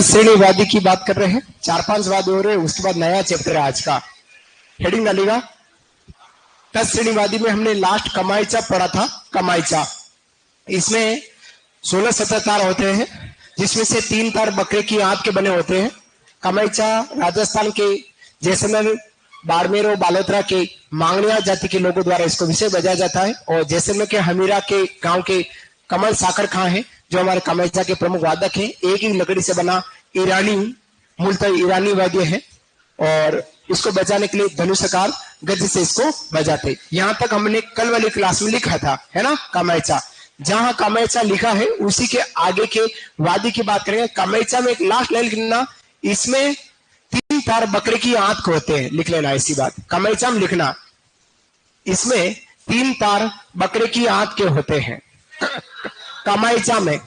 श्रेणी वाद्य की बात कर रहे हैं। 4-5 वाद्य हो रहे हैं, उसके बाद नया चैप्टर है आज का। हेडिंग डालेगा श्रेणी वाद्य में हमने लास्ट कमाईचा पढ़ा था। कमाईचा इसमें 16-17 तार होते हैं, जिसमें से 3 तार बकरे की आंत के बने होते हैं। कमाईचा राजस्थान के जैसलमेर, बाड़मेर और बालोतरा के मांगड़िया जाति के लोगों द्वारा इसको विषय बजाया जाता है। और जैसलमेर के हमीरा के गांव के कमल साकर खां है जो हमारे कमाईचा के प्रमुख वादक हैं। एक ही लकड़ी से बना ईरानी, मूलतः ईरानी वाद्य है और इसको बजाने के लिए धनुषकार गज से इसको बजाते। यहाँ तक हमने कल वाली क्लास में लिखा था, है ना, कमाईचा। जहां कमाईचा लिखा है उसी के आगे के वाद्य की बात करेंगे। कमाईचा में एक लास्ट लाइन लिखना, इसमें 3 तार बकरे की आंत के होते हैं, लिख लेना ऐसी बात। कमाईचा में लिखना, इसमें 3 तार बकरे की आंत के होते हैं। कमाईचा में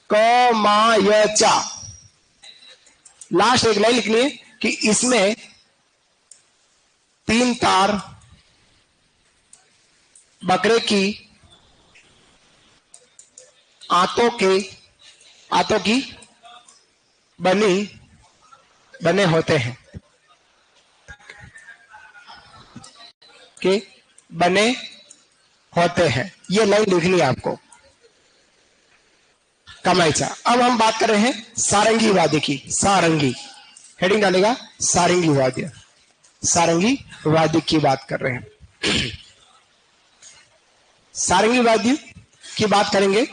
कमाईचा लास्ट एक लाइन लिखनी है कि इसमें 3 तार बकरे की आंतों की बने होते हैं, के बने होते हैं। ये लाइन लिखनी है आपको, कमाईचा। अब हम बात कर रहे हैं सारंगी वाद्य की। सारंगी हेडिंग डालेगा सारंगी वाद्य। सारंगी वाद्य की बात कर रहे हैं। सारंगी वाद्य की बात करेंगे।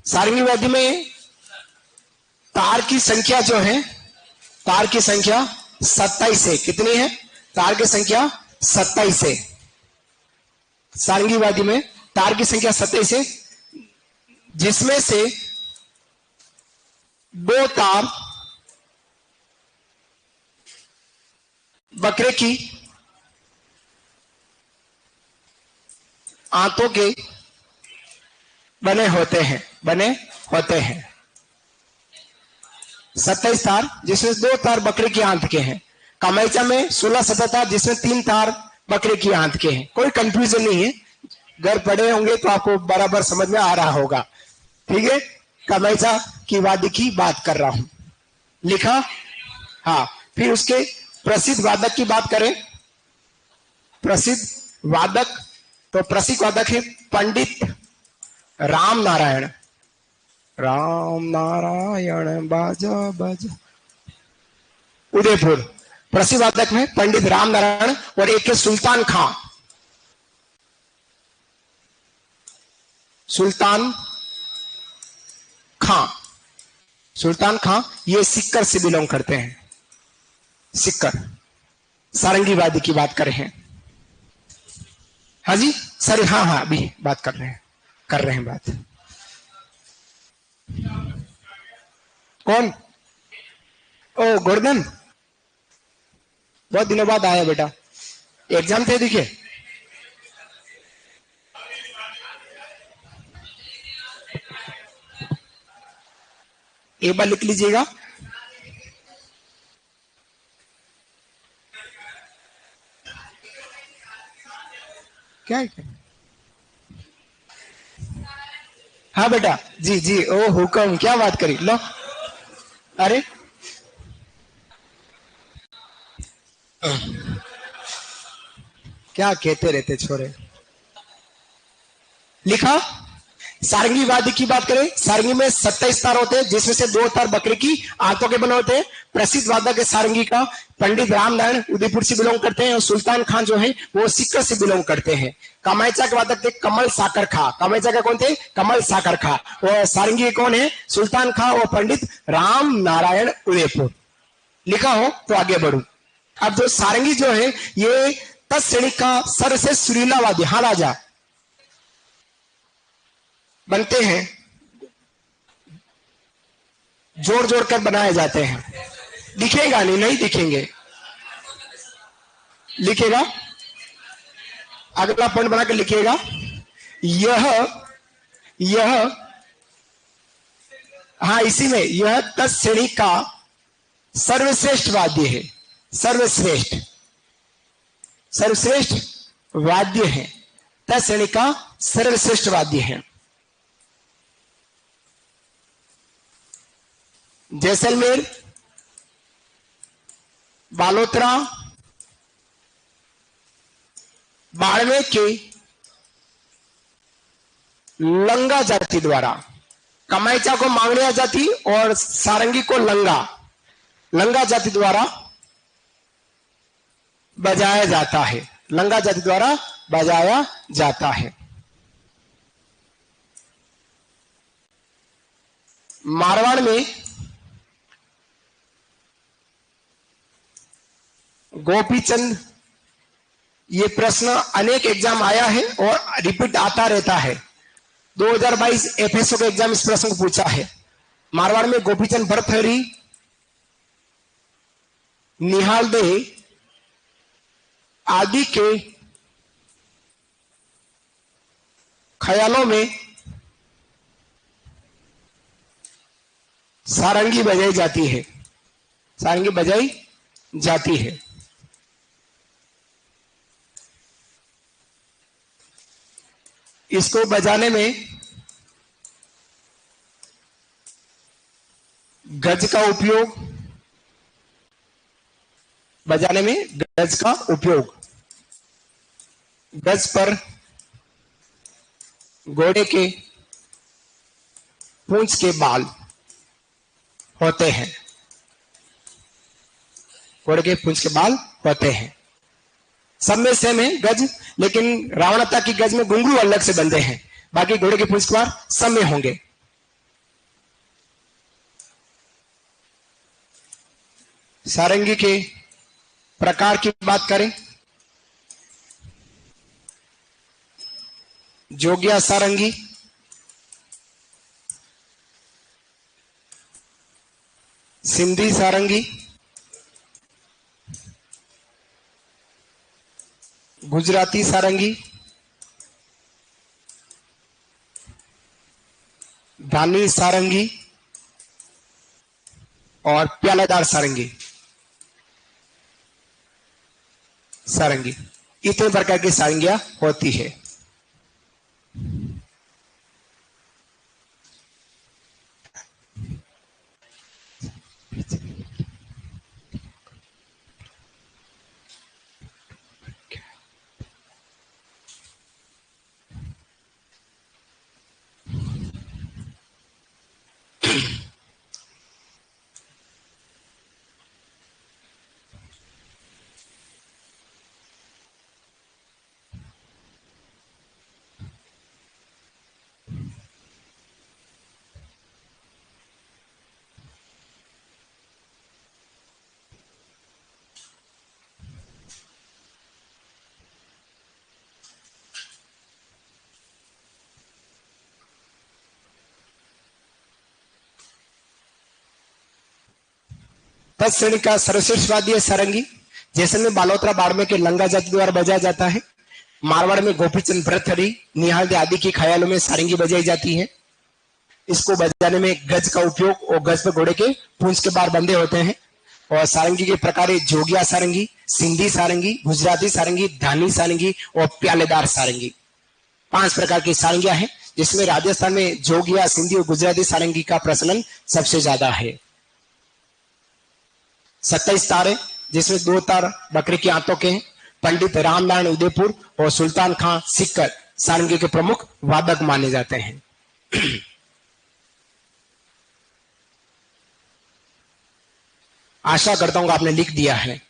सारंगी वाद्य में तार की संख्या जो है, तार की संख्या 27 है। कितनी है? तार की संख्या 27 है। सारंगी वाद्य में तार की संख्या 27 है, जिसमें से 2 तार बकरे की आंतों के बने होते हैं। 27 तार, जिसमें 2 तार बकरे की आंत के हैं। कमाईचा में 16-17 तार, जिसमें 3 तार बकरे की आंत के हैं। कोई कंफ्यूजन नहीं है, घर पढ़े होंगे तो आपको बराबर समझ में आ रहा होगा। ठीक है, कमाईचा की वाद्य की बात कर रहा हूं, लिखा। हाँ, फिर उसके प्रसिद्ध वादक की बात करें। प्रसिद्ध वादक, तो प्रसिद्ध वादक है पंडित राम नारायण। राम नारायण बाजा बाजा, उदयपुर। प्रसिद्ध वादक में पंडित राम नारायण और एक है सुल्तान खां। सुल्तान खां ये सिक्कर से बिलोंग करते हैं। सिक्कर सारंगी वाद्य की बात कर रहे हैं। हाँ जी सर, हाँ अभी बात कर रहे हैं बात। कौन? ओ गोवर्धन, बहुत दिनों बाद आया बेटा। एग्जाम थे देखिए। एक बार लिख लीजिएगा। क्या है? हाँ बेटा, जी ओ हुक्म, क्या बात करी। लो, अरे क्या कहते रहते छोरे। लिखा, सारंगी वाद्य की बात करें। सारंगी में 27 तार होते हैं, जिसमें से 2 तार बकरे की आंतों के बने होते हैं। प्रसिद्ध वादक है सारंगी का पंडित राम नारायण, उदयपुर से बिलोंग करते हैं। और सुल्तान खान जो है वो सिक्कर से बिलोंग करते हैं। कमाईचा के वादक थे कमल साकर खां। कमाईचा का कौन थे? कमल साकर खां। और सारंगी कौन है? सुल्तान खां और पंडित राम नारायण, उदयपुर। लिखा हो तो आगे बढ़ू। अब जो सारंगी जो है ये श्रेणी का सर से सुरीला वाद्य, हाँ राजा, बनते हैं, जोड़ जोड़ कर बनाए जाते हैं। दिखेगा नहीं दिखेंगे, लिखेगा, अगला पॉइंट बना के लिखिएगा। यह हाँ, इसी में यह श्रेणी का सर्वश्रेष्ठ वाद्य है। सर्वश्रेष्ठ वाद्य है। श्रेणी का सर्वश्रेष्ठ वाद्य है। जैसलमेर, बालोतरा, बाड़मेर के लंगा जाति द्वारा, कमाईचा को मांगड़िया जाति और सारंगी को लंगा जाति द्वारा बजाया जाता है, लंगा जाति द्वारा बजाया जाता है। मारवाड़ में गोपीचंद, ये प्रश्न अनेक एग्जाम आया है और रिपीट आता रहता है। 2022 एफएसओ के एग्जाम इस प्रश्न को पूछा है। मारवाड़ में गोपीचंद भरथरी निहाल दे आदि के ख्यालों में सारंगी बजाई जाती है, सारंगी बजाई जाती है। इसको बजाने में गज का उपयोग, बजाने में गज का उपयोग, गज पर घोड़े के पूंछ के बाल होते हैं, घोड़े के पूंछ के बाल होते हैं। सब में सेम है गज, लेकिन रावणता की गज में घुंघरू अलग से बंधे हैं, बाकी घोड़े के पूंछ के बाल सब में होंगे। सारंगी के प्रकार की बात करें, जोगिया सारंगी, सिंधी सारंगी, गुजराती सारंगी, धानी सारंगी और प्यालेदार सारंगी, इतने प्रकार की सारंगियां होती है। तत् श्रेणी का सर्वश्रेष्ठ वाद्य सारंगी जैसलमेर, बालोतरा, बाड़मेर के लंगा जाति द्वारा बजाया जाता है। मारवाड़ में गोपीचंद भरथरी निहाल आदि के ख्यालों में सारंगी बजाई जाती है। इसको बजाने में गज का उपयोग और गज पर घोड़े के पूंछ के बाल बंधे होते हैं। और सारंगी के प्रकार जोगिया सारंगी, सिंधी सारंगी, गुजराती सारंगी, धानी सारंगी और प्यालेदार सारंगी, 5 प्रकार की सारंगियां हैं, जिसमें राजस्थान में जोगिया, सिंधी और गुजराती सारंगी का प्रचलन सबसे ज्यादा है। 27 तारे, जिसमें 2 तार बकरे की आंतों के हैं। पंडित रामनारायण उदयपुर और सुल्तान खां सिक्कर सारंगी के प्रमुख वादक माने जाते हैं। आशा करता हूं आपने लिख दिया है।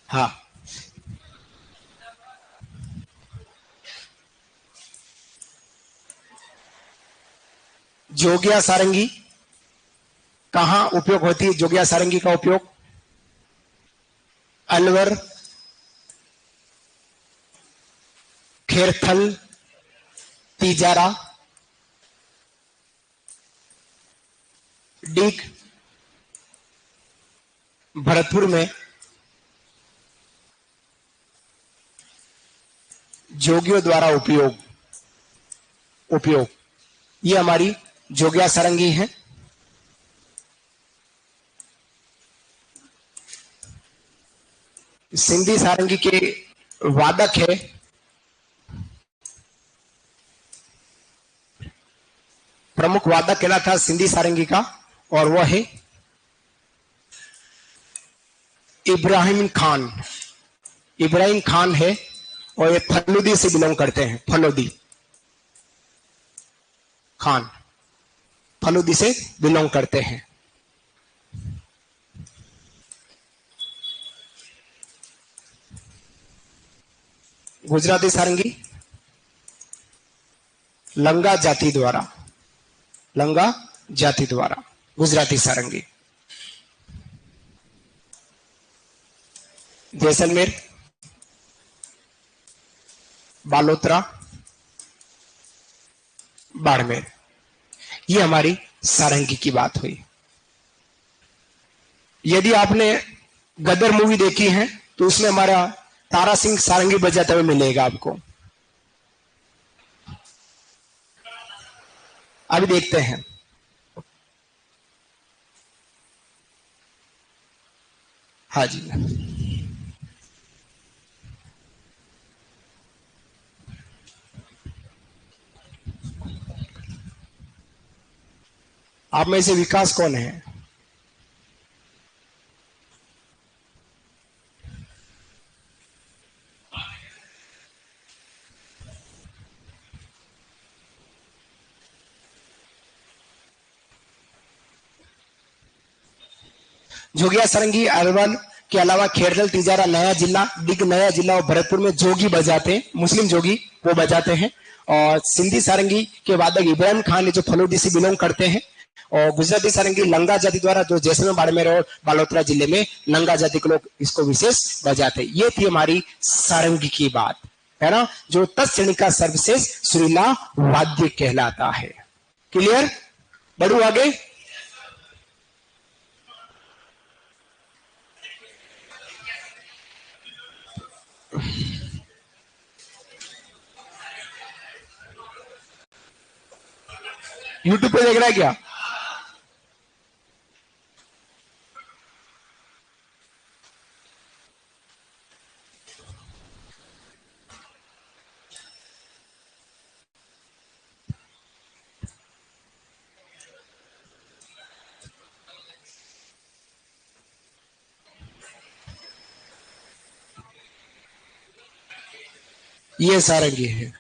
हाँ, जोगिया सारंगी कहां उपयोग होती है? जोगिया सारंगी का उपयोग अलवर, खेरथल, तिजारा, डीग, भरतपुर में जोगियों द्वारा उपयोग ये हमारी जोगिया सारंगी है। सिंधी सारंगी के वादक है प्रमुख वादक कहलाता था सिंधी सारंगी का, और वह है इब्राहिम खान। इब्राहिम खान है और ये फल्लुदी से बिलोंग करते हैं। फल्लुदी खान फल्लुदी से बिलोंग करते हैं। गुजराती सारंगी लंगा जाति द्वारा, लंगा जाति द्वारा गुजराती सारंगी। जैसलमेर, बालोतरा, बाड़मेर, ये हमारी सारंगी की बात हुई। यदि आपने गदर मूवी देखी है तो उसमें हमारा तारा सिंह सारंगी बजाते हुए मिलेगा आपको। अभी देखते हैं। हाँ जी, आप में से विकास कौन है? जोगिया सारंगी अरवल के अलावा खेरदल, तिजारा, नया जिला, दिग नया जिला और भरतपुर में जोगी बजाते हैं, मुस्लिम जोगी वो बजाते हैं। और सिंधी सारंगी के वादक इब्राहिम खान है जो फलूदी से बिलोंग करते हैं। और गुजराती सारंगी लंगा जाति द्वारा, जो जैसलमेर, बाड़मेर और बालोतरा जिले में लंगा जाति के लोग इसको विशेष बजाते हैं। ये थी हमारी सारंगी की बात, है ना, जो तत्श्रेणी का सर्वश्रेष्ठ सुरीला वाद्य कहलाता है। क्लियर? बढ़ू आगे। यूट्यूब पे देख रहा है क्या? ये सारंगी है।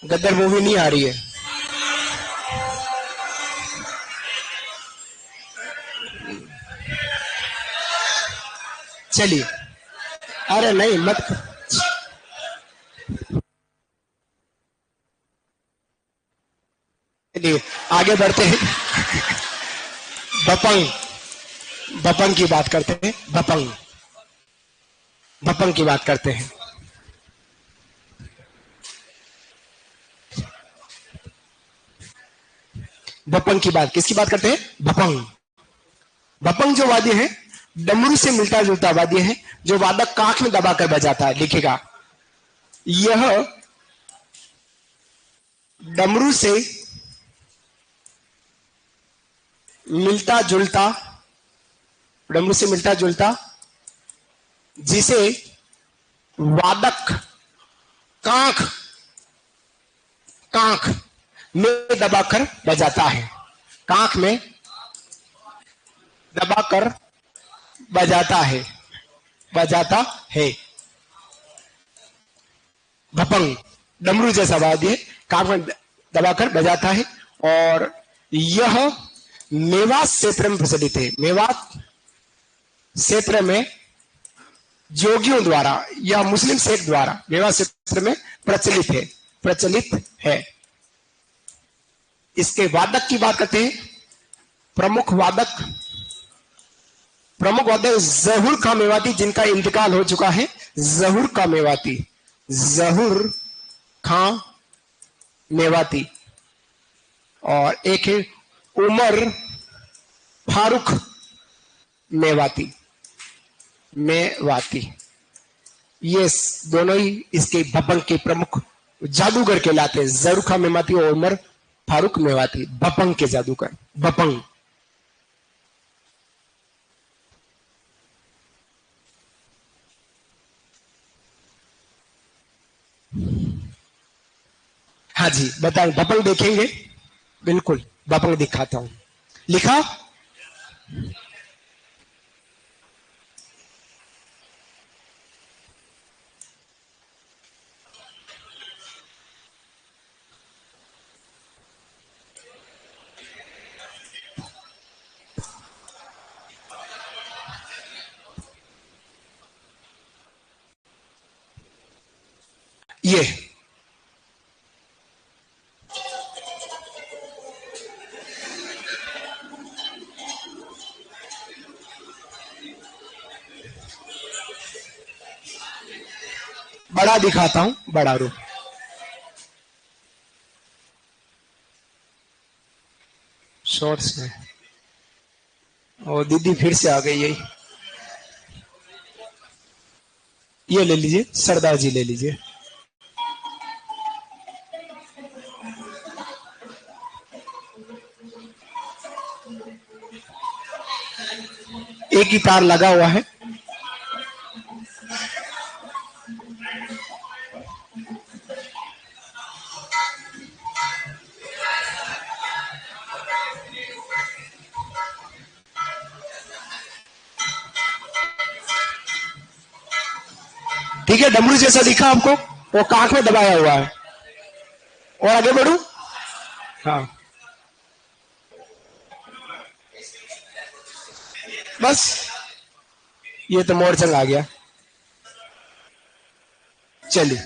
गदर मूवी नहीं आ रही है। चलिए, अरे नहीं मत, चलिए आगे बढ़ते हैं। बपंग, बपंग की बात करते हैं। बपंग, बपंग की बात करते हैं। बपंग की बात, किसकी बात करते हैं? बपंग। बपंग जो वाद्य है डमरू से मिलता जुलता वाद्य है, जो वादक कांख में दबाकर बजाता है। लिखेगा, यह डमरू से मिलता जुलता, डमरू से मिलता जुलता, जिसे वादक कांख कांख में दबाकर बजाता है। कांख में दबाकर बजाता है, बजाता है। भपंग डमरू जैसा वाद्य कांख में दबाकर बजाता है। और यह मेवात क्षेत्र में प्रचलित है। मेवात क्षेत्र में जोगियों द्वारा या मुस्लिम शेख द्वारा मेवात क्षेत्र में प्रचलित है। इसके वादक की बात करते हैं प्रमुख वादक जहूर खां मेवाती, जिनका इंतकाल हो चुका है। जहूर खां मेवाती, जहूर खां मेवाती। और एक है उमर फारूक मेवाती। ये दोनों ही इसके भपंग के प्रमुख जादूगर कहलाते हैं। जहूर खां मेवाती और उमर फारूक मेवाती, भपंग के जादूगर। भपंग। हाँ जी बताएं, भपंग देखेंगे? बिल्कुल, भपंग दिखाता हूं। लिखा? ये बड़ा दिखाता हूं, बड़ा रूप। शॉर्ट्स में। और दीदी फिर से आ गई। यही ये ले लीजिए, सरदार जी ले लीजिए। एक ही तार लगा हुआ है। ठीक है, डमरू जैसा दिखा आपको? वो कांख में दबाया हुआ है। और आगे बढ़ू? हाँ, बस ये तो मोरचंग आ गया। चलिए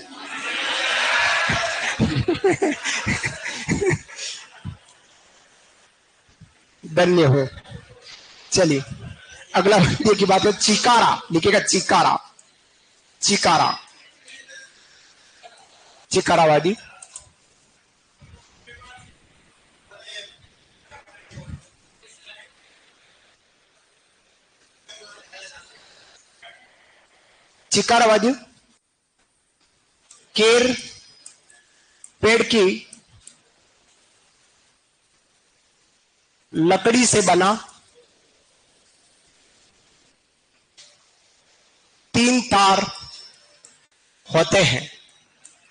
धन्य हो। चलिए अगला ये की बात है। चिकारा लिखेगा, चिकारा। चिकारा, चिकारावादी। चिकारावादी केर पेड़ की लकड़ी से बना 3 तार होते हैं।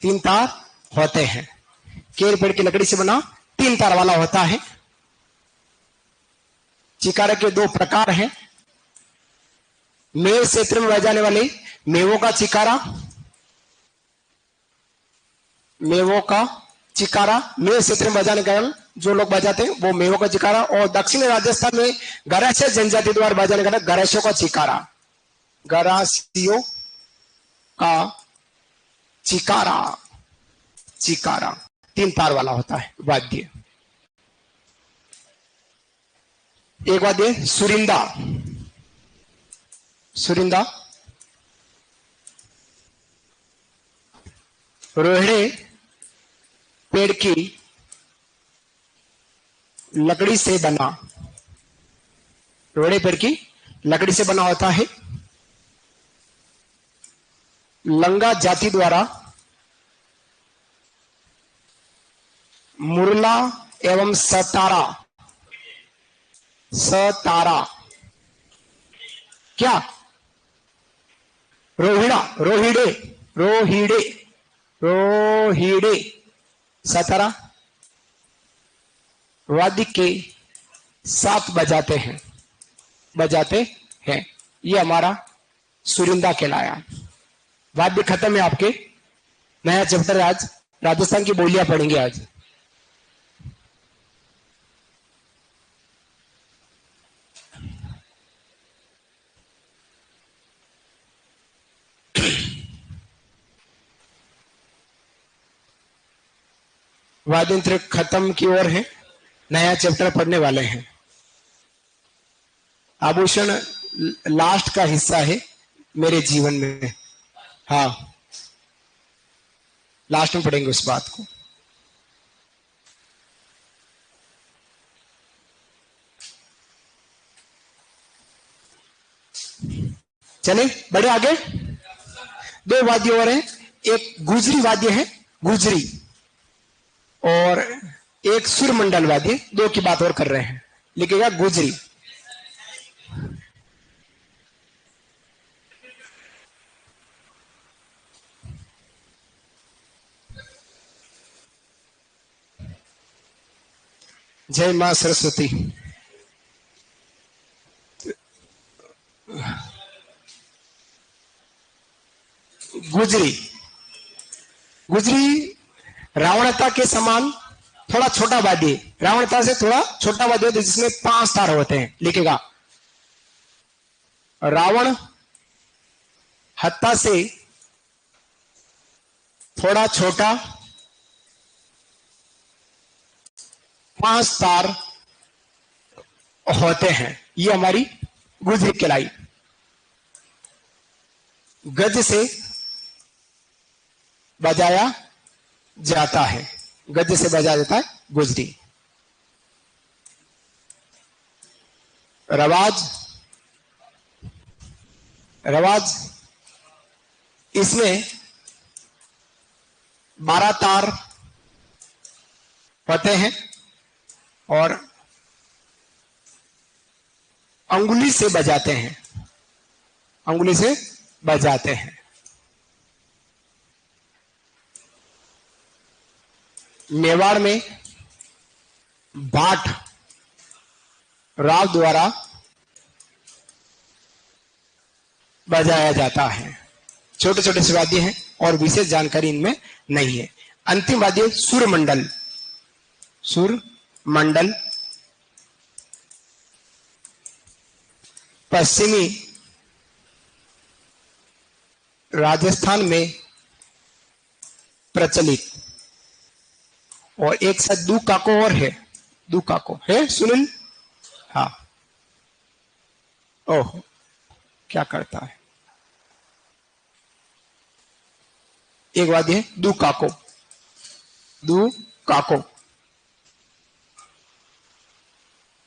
3 तार होते हैं। केर पेड़ की लकड़ी से बना 3 तार वाला होता है। चिकारा के 2 प्रकार हैं। मेव क्षेत्र में बजाने वाले मेवों का चिकारा, मेवों का चिकारा। मेव क्षेत्र में बजाने का जो लोग बजाते हैं वो मेवों का चिकारा। और दक्षिण राजस्थान में गरासिया जनजाति द्वारा बजाने का गरासियों का चिकारा। गरासियों का चिकारा। चिकारा 3 तार वाला होता है वाद्य। एक वाद्य सुरिंदा। सुरिंदा रोहिड़े पेड़ की लकड़ी से बना, रोहिड़े पेड़ की लकड़ी से बना होता है। लंगा जाति द्वारा मुरला एवं सतारा, सतारा क्या रोहिड़ा, रोहिड़े, रोहिड़े, रोहिड़े सतारा वाद्य के साथ बजाते हैं, बजाते हैं। ये हमारा सुरिंदा कहलाया। वाद्य खत्म है आपके। नया चैप्टर आज राजस्थान की बोलियां पढ़ेंगे आज। वाद्यंत्र खत्म की ओर है। नया चैप्टर पढ़ने वाले हैं। आभूषण लास्ट का हिस्सा है मेरे जीवन में। हाँ, लास्ट में पढ़ेंगे उस बात को। चले बढ़े आगे। दो वाद्य और हैं, एक गुजरी वाद्य है, गुजरी, और एक सुरमंडल वाद्य। दो की बात और कर रहे हैं, लिखेगा गुजरी। जय मां सरस्वती। गुजरी, गुजरी रावणता के समान थोड़ा छोटा वाद्य, रावणता से थोड़ा छोटा वाद्य जिसमें 5 तार होते हैं। लिखेगा रावण हत्ता से थोड़ा छोटा, 5 तार होते हैं। ये हमारी गुजरी कहलाई। गज से बजाया जाता है, गज से बजाया जाता है गुजरी। रवाज, रवाज इसमें 12 तार होते हैं और अंगुली से बजाते हैं, अंगुली से बजाते हैं। मेवाड़ में भाट राव द्वारा बजाया जाता है। छोटे छोटे से वाद्य हैं और विशेष जानकारी इनमें नहीं है। अंतिम वाद्य सुरमंडल, सुरमंडल पश्चिमी राजस्थान में प्रचलित, और एक साथ दू काको और है, दू काको है सुनील। हाँ, ओह क्या करता है। एक वाद्य है दू काको, दू काको।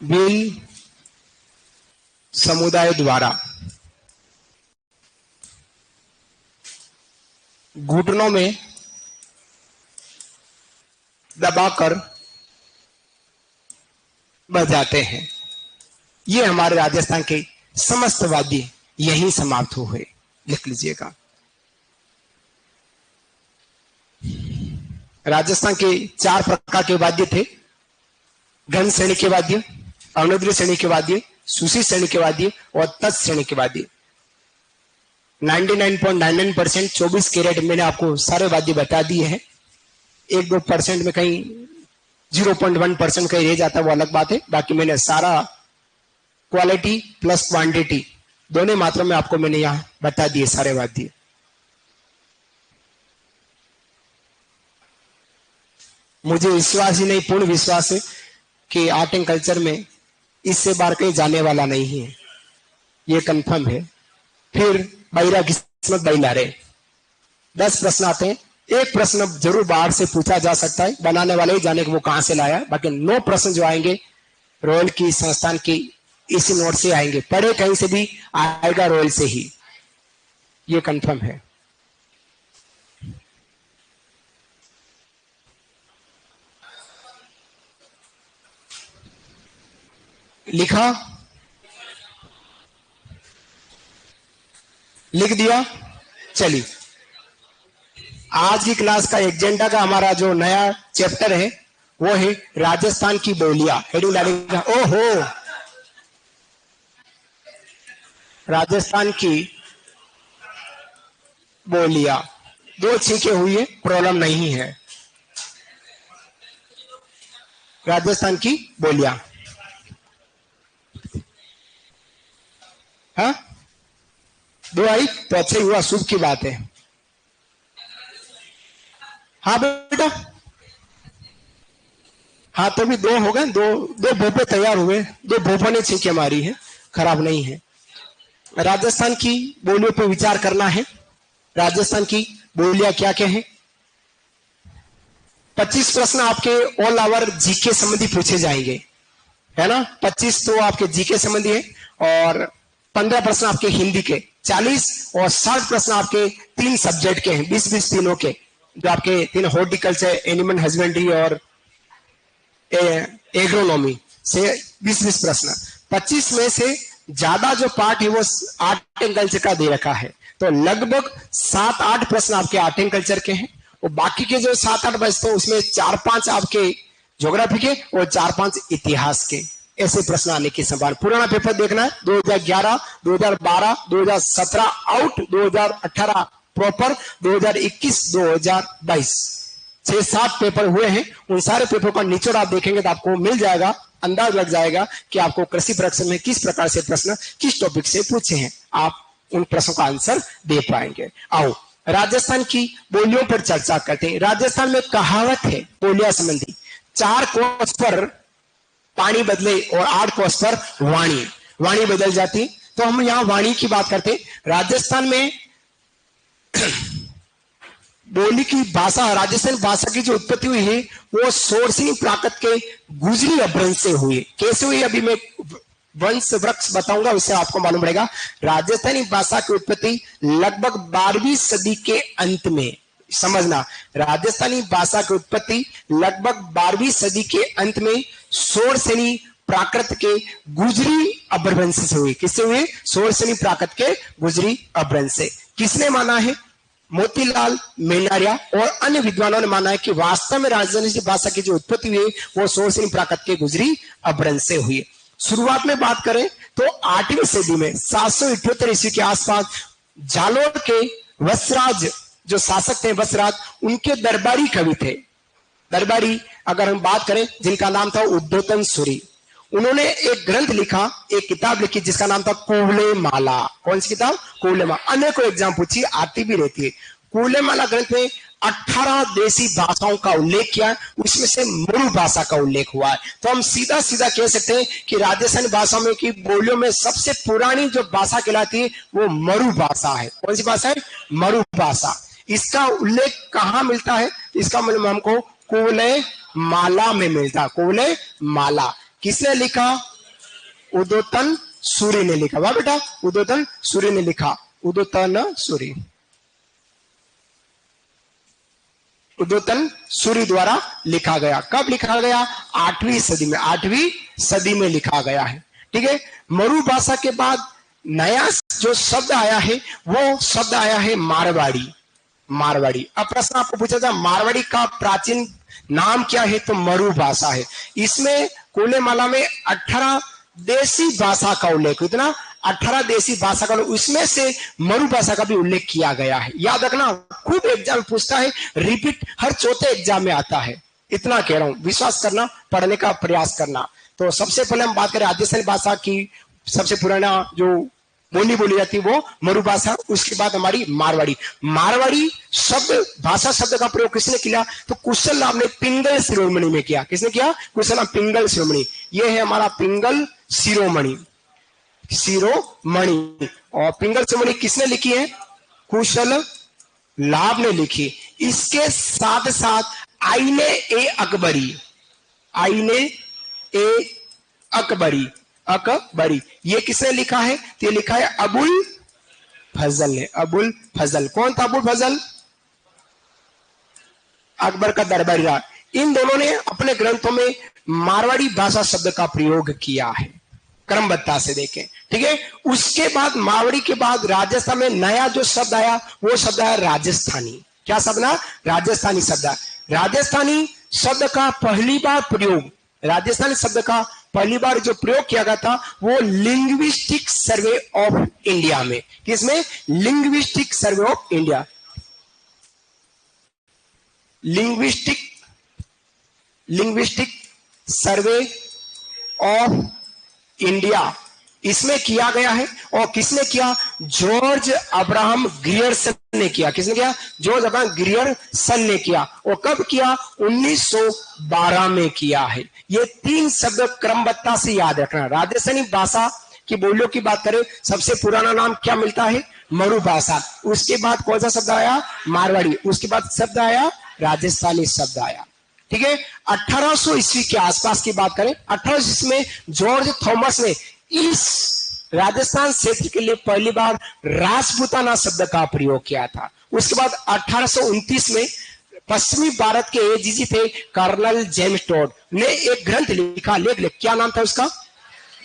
भील समुदाय द्वारा घुटनों में दबाकर बजाते हैं। ये हमारे राजस्थान के समस्त वाद्य यही समाप्त हुए, लिख लीजिएगा। राजस्थान के 4 प्रकार के वाद्य थे। घन श्रेणी के वाद्य, अनुद्र श्रेणी के वाद्य, सुशी श्रेणी के वाद्य और तत् श्रेणी के वाद्य। 99.99% 24 कैरेट मैंने आपको सारे वाद्य बता दिए हैं। 1-2% में कहीं 0.1% कहीं रह जाता है, वो अलग बात है। बाकी मैंने सारा क्वालिटी प्लस क्वांटिटी दोनों मात्रा में आपको मैंने यहां बता दिए सारे वाद्य। मुझे विश्वास ही नहीं, पूर्ण विश्वास है कि आर्ट एंड कल्चर में इससे बाहर कहीं जाने वाला नहीं है, ये कंफर्म है। फिर बैरा किस्मत बैला रे, 10 प्रश्न आते हैं, एक प्रश्न जरूर बाहर से पूछा जा सकता है, बनाने वाले ही जाने कि वो कहां से लाया। बाकी 9 प्रश्न जो आएंगे रॉयल की संस्थान की इसी नोट से आएंगे, पढ़े कहीं से भी आएगा रॉयल से ही, ये कंफर्म है। लिखा, लिख दिया। चलिए आज की क्लास का एजेंडा का हमारा जो नया चैप्टर है वो है राजस्थान की बोलियां। हेडिंग डालेगा, ओहो राजस्थान की बोलियां। 2 छींके हुई है, प्रॉब्लम नहीं है। राजस्थान की बोलियां, हाँ 2 आई तो अच्छा ही हुआ, शुभ की बात है। हाँ बेटा, हाँ तो भी 2 हो गए, 2 भोपे तैयार हुए, 2 भोपा ने छींके मारी है। खराब नहीं है। राजस्थान की बोलियों पर विचार करना है। राजस्थान की बोलियां क्या क्या है। 25 प्रश्न आपके ऑल ओवर जीके संबंधी पूछे जाएंगे, है ना। 25 तो आपके जीके संबंधी है और 15 प्रश्न आपके हिंदी के, 40 और 60 प्रश्न आपके 3 सब्जेक्ट के हैं, 20-20 तीनों के, जो आपके 3 हॉर्टिकल्चर, एनिमल हस्बेंड्री और एग्रोनॉमी से 20-20 प्रश्न। 25 में से ज्यादा जो पार्ट है वो आर्टिकल्चर का दे रखा है, तो लगभग 7-8 प्रश्न आपके आर्टिकल्चर के हैं और बाकी के जो 7-8 बचते हैं उसमें 4-5 आपके ज्योग्राफी के और 4-5 इतिहास के, ऐसे प्रश्न आने की संभावना। पुराना पेपर देखना है 2011, 2012, 2017 आउट, 2018 प्रॉपर, 2021, 2022 6-7 पेपर हुए हैं। उन सारे पेपर का निचोड़ आप देखेंगे तो आपको मिल जाएगा, अंदाज लग जाएगा कि आपको कृषि परीक्षा में किस प्रकार से प्रश्न किस टॉपिक से पूछे हैं, आप उन प्रश्नों का आंसर दे पाएंगे। आओ राजस्थान की बोलियों पर चर्चा करते हैं। राजस्थान में कहावत है बोलियां संबंधी, 4 कोस पर पानी बदले और 8 कोस पर वाणी, वाणी बदल जाती। तो हम यहां वाणी की बात करते हैं। राजस्थान में बोली की भाषा, राजस्थान भाषा की जो उत्पत्ति हुई है वो सोरसिंह प्राकृत के गुजरी अपभ्रंश से हुई। कैसे हुई अभी मैं वंश वृक्ष बताऊंगा, उससे आपको मालूम पड़ेगा। राजस्थानी भाषा की उत्पत्ति लगभग 12वीं सदी के अंत में, समझना, राजस्थानी भाषा की उत्पत्ति लगभग 12वीं सदी के अंत में सोरसेनी प्राकृत के गुजरी अपभ्रंश से हुई। किससे हुई? सोरसेनी प्राकृत के गुजरी अपभ्रंश से। किसने माना है? मोतीलाल मेनारिया और अन्य विद्वानों ने माना है कि वास्तव में राजस्थानी भाषा की जो उत्पत्ति हुई वो सोरसेनी प्राकृत के गुजरी अपभ्रंश से हुई। शुरुआत में बात करें तो 8वीं सदी में 778 ईस्वी के आसपास जालोर के वसराज जो शासक थे, वसराज, उनके दरबारी कवि थे। दरबारी अगर हम बात करें जिनका नाम था उद्योतन सूरी, उन्होंने एक ग्रंथ लिखा, एक किताब लिखी जिसका नाम था कुवले माला। कौन सी किताब? कुवले माला। अन्य को एग्जाम पूछी, आती भी रहती है। कुवले माला ग्रंथ में 18 देशी भाषाओं का उल्लेख किया, उसमें से मरु भाषा का उल्लेख हुआ है। तो हम सीधा सीधा कह सकते हैं कि राजस्थानी भाषा में की बोलियों में सबसे पुरानी जो भाषा कहलाती है वो मरु भाषा है। कौन सी भाषा है? मरु भाषा। इसका उल्लेख कहाँ मिलता है? इसका मतलब हमको कुवले माला में मिलता है। कुवले माला किसने लिखा? उद्योतन सूरी ने लिखा। वाह बेटा, उद्योतन सूरी ने लिखा। उद्योतन सूरी, उद्योतन सूरी द्वारा लिखा गया। कब लिखा गया? 8वीं सदी में। 8वीं सदी में लिखा गया है। ठीक है। मरु भाषा के बाद नया जो शब्द आया है वो शब्द आया है मारवाड़ी। मारवाड़ी। अब प्रश्न आपको पूछा था मारवाड़ी का प्राचीन नाम क्या है? तो मरु भाषा है। इसमें कुवले माला में 18 देशी भाषा का उल्लेख, इतना 18 देशी भाषा का, उसमें से मरु भाषा का भी उल्लेख किया गया है। याद रखना, खूब एग्जाम पूछता है, रिपीट हर चौथे एग्जाम में आता है। इतना कह रहा हूं, विश्वास करना, पढ़ने का प्रयास करना। तो सबसे पहले हम बात करें राजस्थानी भाषा की। सबसे पुराना जो बोली बोली जाती है वो मरु भाषा, उसके बाद हमारी मारवाड़ी। मारवाड़ी शब्द, भाषा शब्द का प्रयोग किसने किया? तो कुशल नाम ने पिंगल शिरोमणि में किया। किसने किया? कुशल नाम पिंगल शिरोमणि। ये है हमारा पिंगल शिरोमणि। शिरोमणि और पिंगल शिरोमणि किसने लिखी है? कुशल लाभ ने लिखी। इसके साथ साथ आईने ए अकबरी, आईने ए अकबरी, अकबरी, ये किसने लिखा है? तो ये लिखा है अबुल फजल ने। अबुल फजल। कौन था अबुल फजल? अकबर का दरबारी रहा। इन दोनों ने अपने ग्रंथों में मारवाड़ी भाषा शब्द का प्रयोग किया है, क्रमबद्धता से देखें। ठीक है। उसके बाद मारवाड़ी के बाद राजस्थान में नया जो शब्द आया वो शब्द आया राजस्थानी। क्या शब्द ना? राजस्थानी शब्द। राजस्थानी शब्द का पहली बार प्रयोग, राजस्थानी शब्द का पहली बार जो प्रयोग किया गया था वो लिंग्विस्टिक सर्वे ऑफ इंडिया में। किसमें? Linguistic survey of India. Linguistic survey of India, इसमें किया गया है। और किसने किया? जॉर्ज अब्राहम ग्रियर्सन ने किया। किसने किया? जॉर्ज अब्राहम ग्रियर्सन ने किया। और कब किया? 1912 में किया है। ये 3 शब्द क्रमबद्धता से याद रखना। राजस्थानी भाषा कि बोलियों की बात करें, सबसे पुराना नाम क्या मिलता है? मरु भाषा। उसके बाद कौन सा शब्द आया? मारवाड़ी। उसके बाद शब्द आया राजस्थानी शब्द आया। ठीक है, 1800 ईस्वी के आसपास की बात करें, 1800 ईस्वी में जॉर्ज थॉमस ने इस राजस्थान क्षेत्र के लिए पहली बार राजपूताना शब्द का प्रयोग किया था। उसके बाद 1829 में पश्चिमी भारत के एजीजी थे कर्नल जेम्स टोड ने एक ग्रंथ लिखा, लेख क्या नाम था उसका?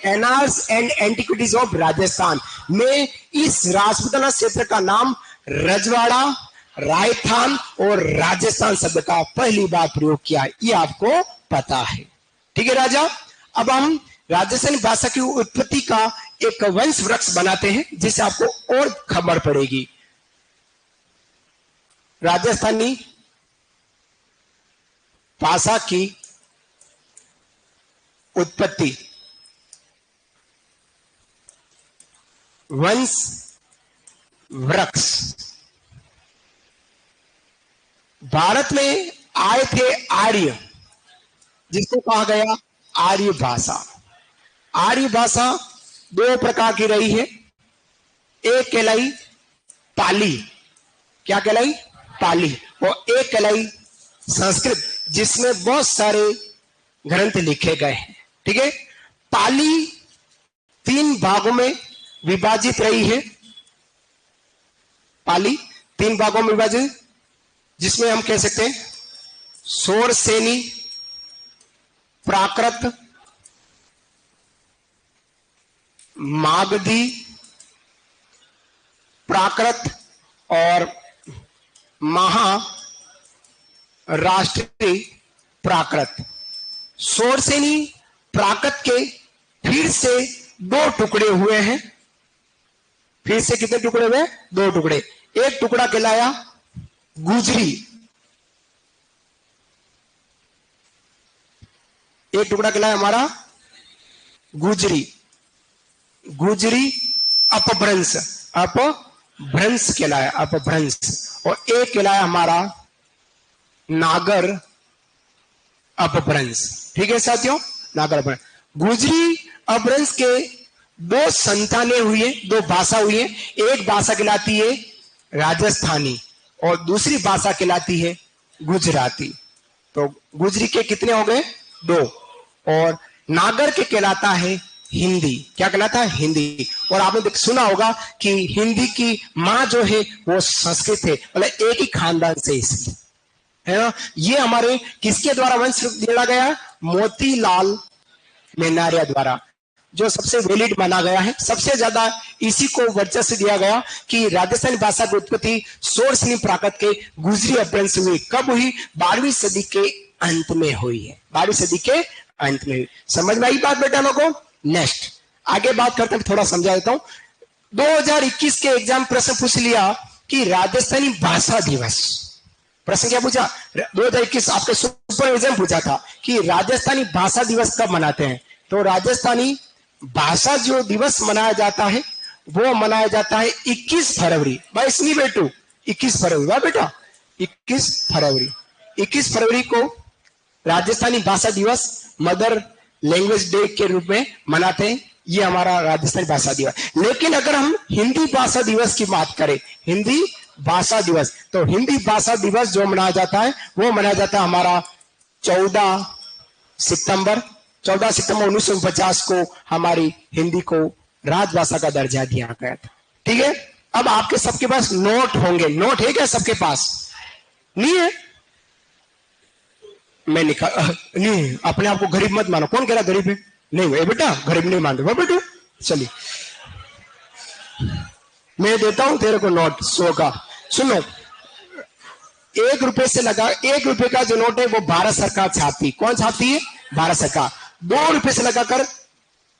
Annals and antiquities of Rajasthan में इस राजपूताना क्षेत्र का नाम रजवाड़ा, राजस्थान और राजस्थान शब्द का पहली बार प्रयोग किया। ये आपको पता है। ठीक है राजा, अब हम राजस्थानी भाषा की उत्पत्ति का एक वंश वृक्ष बनाते हैं जिससे आपको और खबर पड़ेगी। राजस्थानी भाषा की उत्पत्ति, वंश वृक्ष। भारत में आए थे आर्य, जिसको कहा गया आर्य भाषा। आर्य भाषा दो प्रकार की रही है। एक कहलाई पाली, क्या कहलाई? पाली। और एक कहलाई संस्कृत, जिसमें बहुत सारे ग्रंथ लिखे गए हैं। ठीक है, पाली 3 भागों में विभाजित रही है। पाली 3 भागों में विभाजित, जिसमें हम कह सकते हैं शोरसेनी, प्राकृत, मागधी, प्राकृत और महाराष्ट्रीय प्राकृत। शोरसेनी प्राकृत के फिर से 2 टुकड़े हुए हैं। फिर से कितने टुकड़े हुए? 2 टुकड़े। एक टुकड़ा कहलाया गुजरी, एक टुकड़ा कहलाया हमारा गुजरी, गुजरी अपभ्रंश, अपभ्रंश कहलाया, अपभ्रंश। और एक कहलाया हमारा नागर अपभ्रंश। ठीक है साथियों, नागर अपभ्रंश। गुजरी अपभ्रंश के 2 संतानें हुई है, 2 भाषा हुई है। एक भाषा कहलाती है राजस्थानी और दूसरी भाषा कहलाती है गुजराती। तो गुजरी के कितने हो गए? 2। और नागर के कहलाता है हिंदी। क्या कहलाता है? हिंदी। और आपने सुना होगा कि हिंदी की मां जो है वो संस्कृत है, मतलब एक ही खानदान से, इसलिए है ना। ये हमारे किसके द्वारा वंश जोड़ा गया? मोतीलाल मेनारिया द्वारा, जो सबसे वैलिड माना गया है। सबसे ज्यादा इसी को वर्चस्व दिया गया कि राजस्थानी भाषा की उत्पत्ति शोरसेनी प्राकृत के गुजरी अपभ्रंश हुई। कब हुई? 12वीं सदी के अंत में हुई है। 12वीं सदी के अंत में हुई। समझ में आई बात बेटा लोगों? नेक्स्ट आगे बात करते हैं, थोड़ा समझा देता हूं। 2021 के एग्जाम प्रश्न पूछ लिया कि राजस्थानी भाषा दिवस, प्रश्न क्या पूछा? 2021 आपके सुपर एग्जाम पूछा था कि राजस्थानी भाषा दिवस कब मनाते हैं। तो राजस्थानी भाषा जो दिवस मनाया जाता है वो मनाया जाता है 21 फरवरी। भाई सुनिए बेटू, 21 फरवरी, वाह बेटा, 21 फरवरी। 21 फरवरी को राजस्थानी भाषा दिवस, मदर लैंग्वेज डे के रूप में मनाते हैं। ये हमारा राजस्थानी भाषा दिवस। लेकिन अगर हम हिंदी भाषा दिवस की बात करें, हिंदी भाषा दिवस, तो हिंदी भाषा दिवस जो मनाया जाता है वो मनाया जाता है हमारा 14 सितंबर 1949 को हमारी हिंदी को राजभाषा का दर्जा दिया गया था। ठीक है, अब आपके सबके पास नोट होंगे। नोट है क्या सबके पास? नहीं है? मैं नहीं, अपने आप को गरीब मत मानो। कौन कह रहा गरीब है? नहीं बेटा, गरीब नहीं मान रहे बेटा। चलिए मैं देता हूं तेरे को नोट 100 का। सुनो, 1 रुपए से लगा, 1 रुपए का जो नोट है वो भारत सरकार छापती। कौन छापती है? भारत सरकार। 2 रुपए से लगाकर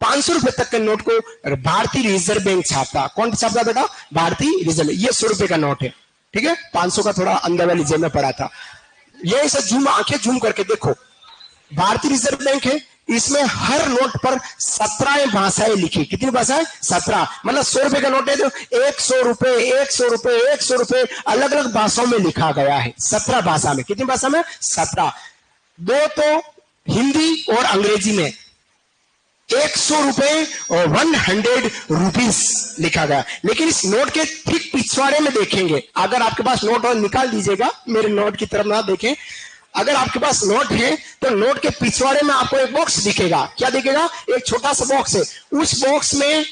500 रुपए तक के नोट को भारतीय रिजर्व बैंक छापता। कौन छापता बेटा? भारतीय रिजर्व। ये 100 रुपए का नोट है। ठीक है, 500 का थोड़ा अंदर वाली जेब में पड़ा था। ये ऐसा जूम, आंखें जूम करके देखो, भारतीय रिजर्व बैंक है, इसमें हर नोट पर 17 भाषाएं लिखी। कितनी भाषाएं? 17। मतलब 100 रुपए का नोट है तो 100 रुपए 100 रुपए 100 रुपए अलग अलग भाषाओं में लिखा गया है। 17 भाषा में। कितनी भाषा में? 17। 2 तो हिंदी और अंग्रेजी में, 100 रुपए और 100 रुपीज लिखा गया। लेकिन इस नोट के ठीक पिछवाड़े में देखेंगे, अगर आपके पास नोट और निकाल दीजिएगा, मेरे नोट की तरफ ना देखें, अगर आपके पास नोट है तो नोट के पिछवाड़े में आपको एक बॉक्स दिखेगा। क्या दिखेगा? एक छोटा सा बॉक्स है। उस बॉक्स में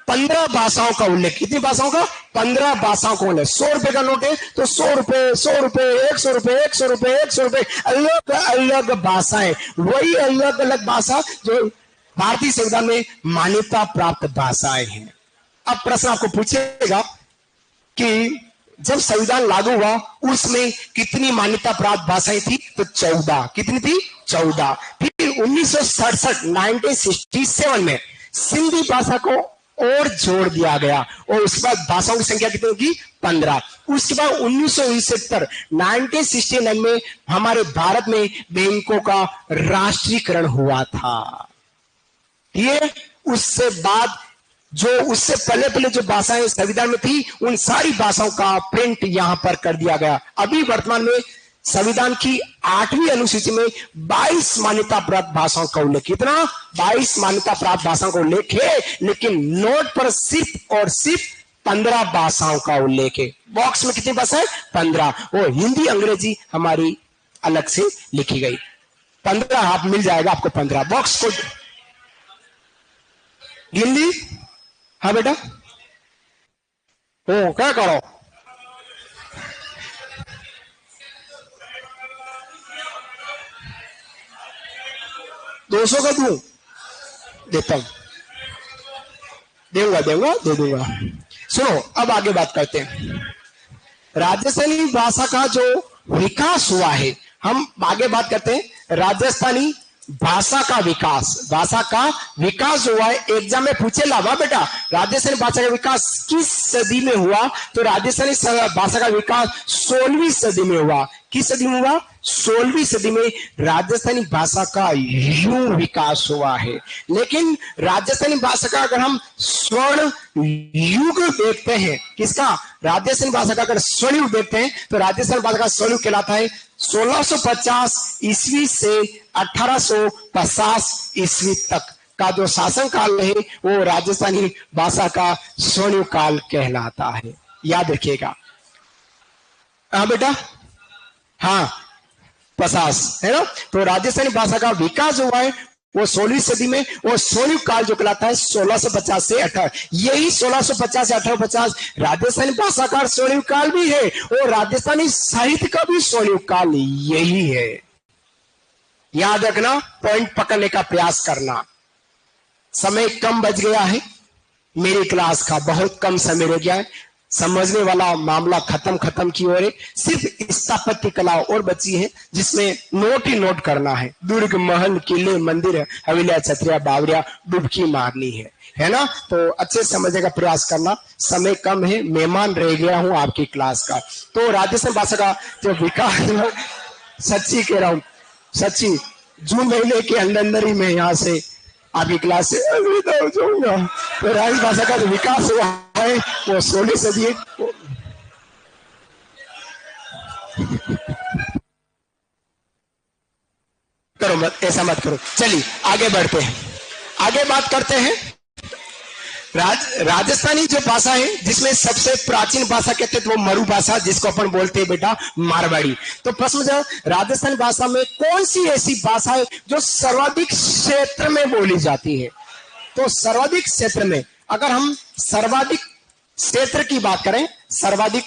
15 भाषाओं का उल्लेख। कितनी भाषाओं का? 15 भाषाओं का उल्लेख। 100 रुपए का नोट है तो 100 रुपए, 100 रुपए, 100 रुपए, 100 रुपए, 100 रुपए, अलग अलग भाषाएं, वही अलग अलग भाषा जो भारतीय संविधान में मान्यता प्राप्त भाषाएं हैं। अब प्रश्न आपको पूछेगा कि जब संविधान लागू हुआ उसमें कितनी मान्यता प्राप्त भाषाएं थी? तो 14। कितनी थी? 14। फिर 1967 में सिंधी भाषा को और जोड़ दिया गया और उसके बाद भाषाओं की संख्या कितनी होगी? 15। उसके बाद 1969 में हमारे भारत में बैंकों का राष्ट्रीयकरण हुआ था। ये उससे बाद जो उससे पहले जो भाषाएं संविधान में थी उन सारी भाषाओं का प्रिंट यहां पर कर दिया गया। अभी वर्तमान में संविधान की 8वीं अनुसूची में 22 मान्यता प्राप्त भाषाओं का उल्लेख। कितना? 22 मान्यता प्राप्त भाषाओं का उल्लेख है, लेकिन नोट पर सिर्फ और सिर्फ 15 भाषाओं का उल्लेख है। बॉक्स में कितनी भाषाएं? 15। और हिंदी अंग्रेजी हमारी अलग से लिखी गई। 15 आप मिल जाएगा आपको। 15 बॉक्स को हिंदी। हाँ बेटा, ओ क्या करो? दो 200 का दूं? देता हूं, दे दूंगा। सुनो, अब आगे बात करते हैं। राजस्थानी भाषा का जो विकास हुआ है, हम आगे बात करते हैं। राजस्थानी भाषा का विकास हुआ है। एग्जाम में पूछे ला बेटा, राजस्थानी भाषा का विकास किस सदी में हुआ? तो राजस्थानी भाषा का विकास 16वीं सदी में हुआ। किस सदी में हुआ? 16वीं सदी में राजस्थानी भाषा का यूं विकास हुआ है। लेकिन राजस्थानी भाषा का अगर हम स्वर्ण युग देखते हैं, किसका? राजस्थानी भाषा का अगर स्वर्ण युग देखते हैं तो राजस्थानी भाषा का स्वर्ण युग कहलाता है 1650 ईस्वी से 1850 ईस्वी तक का जो शासन काल है वो राजस्थानी भाषा का स्वर्ण युग काल कहलाता है। याद रखिएगा। हाँ बेटा, हाँ 50 है ना। तो राजस्थानी भाषा का विकास हुआ है वो 16वीं सदी में, और स्वर्ण युग काल जो कहलाता है 1650 से 18। यही 1650 से 1850 राजस्थानी भाषा का स्वर्ण युग काल भी है और राजस्थानी साहित्य का भी स्वर्ण युग काल यही है। याद रखना, पॉइंट पकड़ने का प्रयास करना। समय कम बच गया है, मेरी क्लास का बहुत कम समय रह गया है। समझने वाला मामला खत्म की ओर है। सिर्फ स्थापत्य कला और बची है जिसमें नोट ही नोट करना है। दुर्ग, महल, किले, मंदिर, हवेलियां, छतरिया, बावरिया डुबकी मारनी है ना। तो अच्छे समझने का प्रयास करना। समय कम है, मेहमान रह गया हूं आपकी क्लास का। तो राजस्थान भाषा का जो विकास, सच्ची कह रहा हूं, सच्ची, जून महीने के अंदर ही मैं यहाँ से आपकी क्लास से अलविदा हो जाऊंगा। तो राजस्थान भाषा का जो विकास हुआ है वो 16वीं सदी है। करो मत, ऐसा मत करो। चलिए आगे बढ़ते हैं, आगे बात करते हैं। राजस्थानी जो भाषा है जिसमें सबसे प्राचीन भाषा कहते हैं तो वो मरु भाषा, जिसको अपन बोलते हैं बेटा मारवाड़ी। तो प्रश्न जो राजस्थानी भाषा में कौन सी ऐसी भाषा है जो सर्वाधिक क्षेत्र में बोली जाती है? तो सर्वाधिक क्षेत्र में, अगर हम सर्वाधिक क्षेत्र की बात करें, सर्वाधिक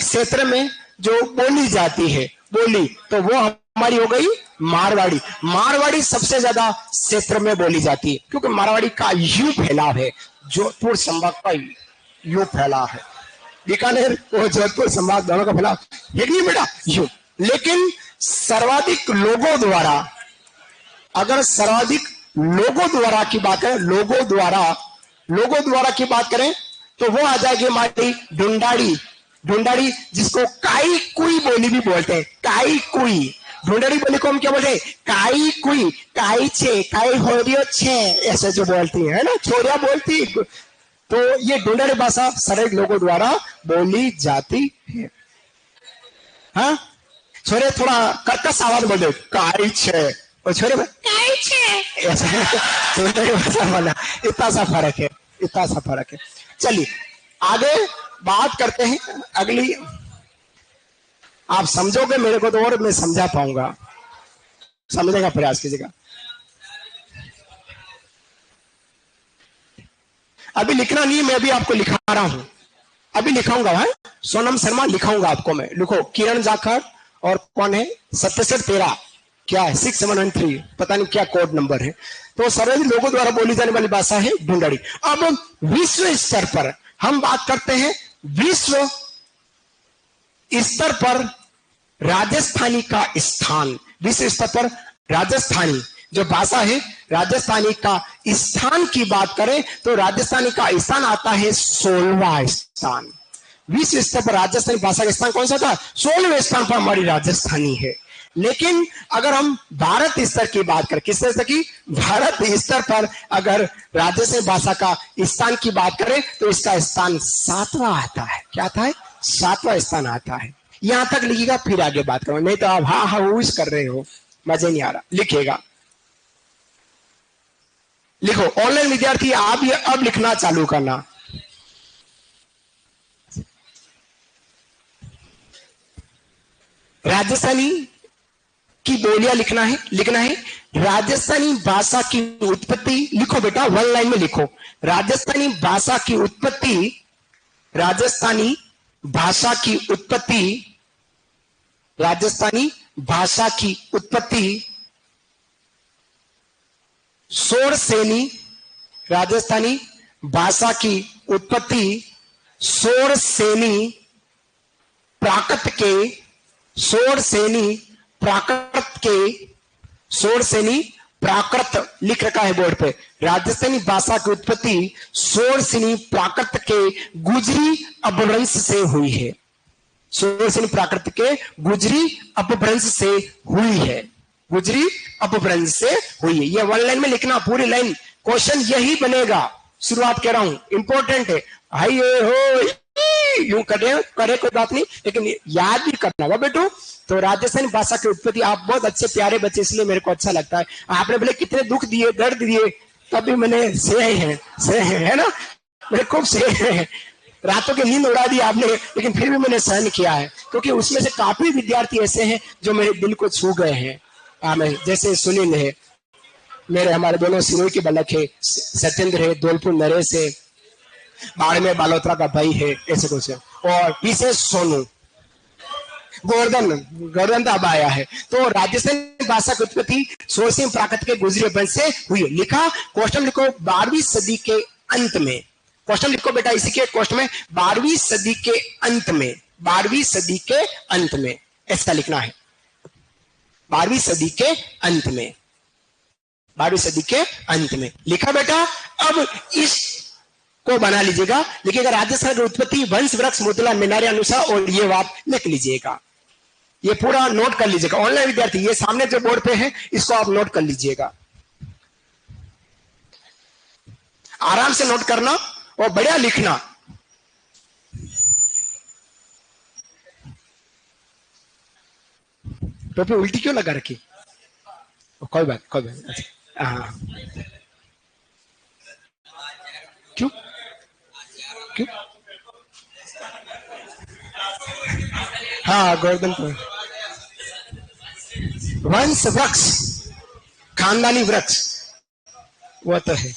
क्षेत्र में जो बोली जाती है बोली, तो वो हमारी हो गई मारवाड़ी। मारवाड़ी सबसे ज्यादा क्षेत्र में बोली जाती है क्योंकि मारवाड़ी का यू फैलाव है, जोधपुर संभाग का यू फैलाव है, बीकानेर और जोधपुर संभाग दोनों का फैलाव एक नहीं बेटा यू। लेकिन सर्वाधिक लोगों द्वारा, अगर सर्वाधिक लोगों द्वारा की बात है, लोगों द्वारा की बात करें तो वो आ जाएगी हमारी ढूंढाड़ी, जिसको काई कुई बोली भी बोलते हैं। काई कुई ढूंढाड़ी बोली को हम क्या बोलते हैं? काई कुई, काई छे, काई होरियो छे, ऐसे जो बोलती है ना, छोरिया बोलती। तो ये ढूंढाड़ी भाषा सर्वाधिक लोगों द्वारा बोली जाती है। हाँ छोरे, थोड़ा कर्कश आवाज बोल दो, काई छे, और छोरे में वाला इतना सा फर्क है, इतना सा फर्क है। चलिए आगे बात करते हैं अगली। आप समझोगे मेरे को तो और मैं समझा पाऊंगा, समझने का प्रयास कीजिएगा। अभी लिखना नहीं, मैं अभी आपको लिखा रहा हूं, अभी लिखाऊंगा है। सोनम शर्मा लिखाऊंगा आपको मैं। लिखो किरण जाखड़ और कौन है, सत्यसर तेरा क्या है 6713, पता नहीं क्या कोड नंबर है। तो सर्वाधिक लोगों द्वारा बोली जाने वाली भाषा है ढूंढड़ी। अब विश्व स्तर पर हम बात करते हैं, विश्व स्तर पर राजस्थानी का स्थान, विश्व स्तर पर राजस्थानी जो भाषा है, राजस्थानी का स्थान की बात करें तो राजस्थानी का स्थान आता है 16वां स्थान। विश्व स्तर पर राजस्थानी भाषा का स्थान कौन सा था, 16वें स्थान पर हमारी राजस्थानी है। लेकिन अगर हम भारत स्तर की बात करें, किस स्तर की, भारत स्तर पर अगर राजस्थानी भाषा का स्थान की बात करें तो इसका स्थान 7वां आता है। क्या आता है, 7वां स्थान आता है। यहां तक लिखिएगा, फिर आगे बात करो, नहीं तो आप हाँ हाँ उस कर रहे हो, मजे नहीं आ रहा। लिखिएगा, लिखो। ऑनलाइन विद्यार्थी आप ये अब लिखना चालू करना। राजस्थानी की बोलियां लिखना है, लिखना है। राजस्थानी भाषा की उत्पत्ति लिखो बेटा, वन लाइन में लिखो। राजस्थानी भाषा की उत्पत्ति, राजस्थानी भाषा की उत्पत्ति, राजस्थानी भाषा की उत्पत्ति शोरसेनी, राजस्थानी भाषा की उत्पत्ति शोरसेनी प्राकृत के, शोरसेनी प्राकृत के, शोरसेनी प्राकृत लिख रखा है बोर्ड पे। राजस्थानी भाषा की उत्पत्ति शोरसेनी प्राकृत के गुजरी अपभ्रंश से हुई है। शोरसेनी प्राकृत के गुजरी अपभ्रंश से हुई है, गुजरी अपभ्रंश से हुई है। ये वन लाइन में लिखना, पूरी लाइन। क्वेश्चन यही बनेगा, शुरुआत कह रहा हूं, इंपॉर्टेंट है। हाई हो यूं करे कोई बात नहीं, लेकिन याद भी करना वो बेटू। तो राजस्थानी भाषा की उत्पत्ति, आप बहुत अच्छे प्यारे बच्चे, इसलिए मेरे को अच्छा लगता है। आपने बोले कितने दुख दिए, दर्द दिए, तभी मैंने सहे है ना, मेरे खूब सहे हैं। रातों की नींद उड़ा दी आपने, लेकिन फिर भी मैंने सहन किया है, क्योंकि उसमें से काफी विद्यार्थी ऐसे हैं जो मेरे दिल को छू गए हैं। जैसे सुनील है, मेरे हमारे दोनों सिरोही के बालक है, सत्येंद्र है, धौलपुर नरेश है, बाड़मेर बालोतरा का भाई है, ऐसे कुछ है। और पीछे सोनू, गोवर्धन अब आया है। तो राजस्थानी भाषा की उत्पत्ति शोरसेनी प्राकृत के गुजरे वंश से हुई। लिखा, क्वेश्चन लिखो 12वीं सदी के अंत में। क्वेश्चन लिखो बेटा इसी के क्वेश्चन में, 12वीं सदी के अंत में, 12वीं सदी के अंत में, ऐसा लिखना है। 12वीं सदी के अंत में, 12वीं सदी के अंत में लिखा बेटा। अब इस को बना लीजिएगा, लिखिएगा राजस्थान की उत्पत्ति वंश वृक्ष मुद्ला मीनारे अनुसार, और ये बात लिख लीजिएगा, ये पूरा नोट कर लीजिएगा। ऑनलाइन विद्यार्थी ये सामने जो बोर्ड पे है इसको आप नोट कर लीजिएगा, आराम से नोट करना और बढ़िया लिखना। टोपी उल्टी क्यों लगा रखी, कोई बात कोई बात। अच्छा हाँ, क्यों क्यों, हाँ गोवर्धन को वंश वृक्ष, खानदानी वृक्ष वो तो है।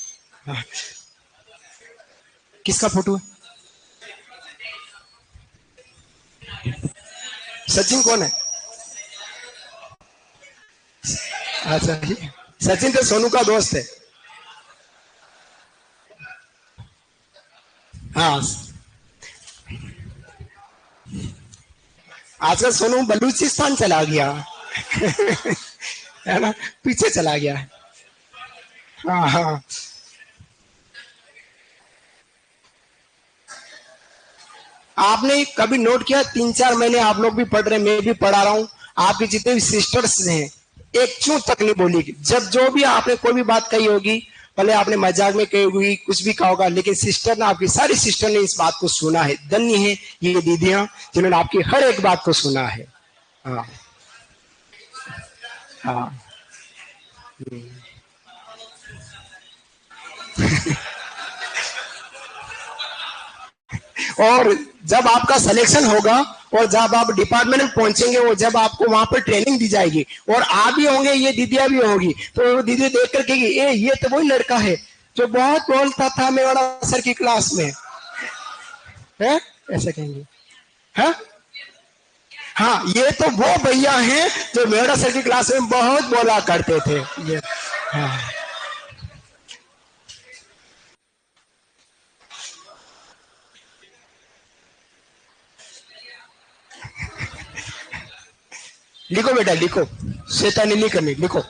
हाँ। किसका फोटो है, सचिन कौन है? अच्छा, सचिन तो सोनू का दोस्त है। हाँ, आजकल सोनू बलूचिस्तान चला गया है ना, पीछे चला गया है। हाँ हाँ, आपने कभी नोट किया, 3-4 महीने आप लोग भी पढ़ रहे, मैं भी पढ़ा रहा हूं, आपके जितने भी सिस्टर्स हैं एक चूं तक नहीं बोली। जब जो भी आपने कोई भी बात कही होगी, भले आपने मजाक में कही होगी, कुछ भी कहा होगा, लेकिन सिस्टर ने, आपकी सारी सिस्टर ने इस बात को सुना है। धन्य है ये दीदियां जिन्होंने आपकी हर एक बात को सुना है। हाँ हाँ, और जब आपका सिलेक्शन होगा और जब आप डिपार्टमेंट में पहुंचेंगे और जब आपको वहां पर ट्रेनिंग दी जाएगी और आप भी होंगे, ये दीदियां भी होगी, तो वो दीदी देख कर कहेगी ए ये तो वही लड़का है जो बहुत बोलता था मेवाड़ा सर की क्लास में, है ऐसे कहेंगे। हाँ हाँ, ये तो वो भैया हैं जो मेवाड़ा सर की क्लास में बहुत बोला करते थे ये। हाँ। लिखो बेटा लिखो, शैतानी नहीं करनी, लिखो।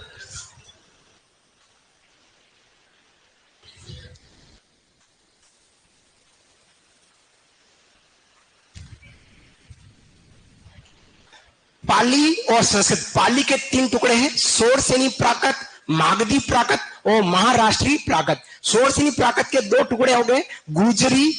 पाली और संस्कृत, पाली के 3 टुकड़े हैं, शोरसेनी प्राकृत, मागधी प्राकृत और महाराष्ट्री प्राकृत। शोरसेनी प्राकृत के 2 टुकड़े हो गए, गुजरी,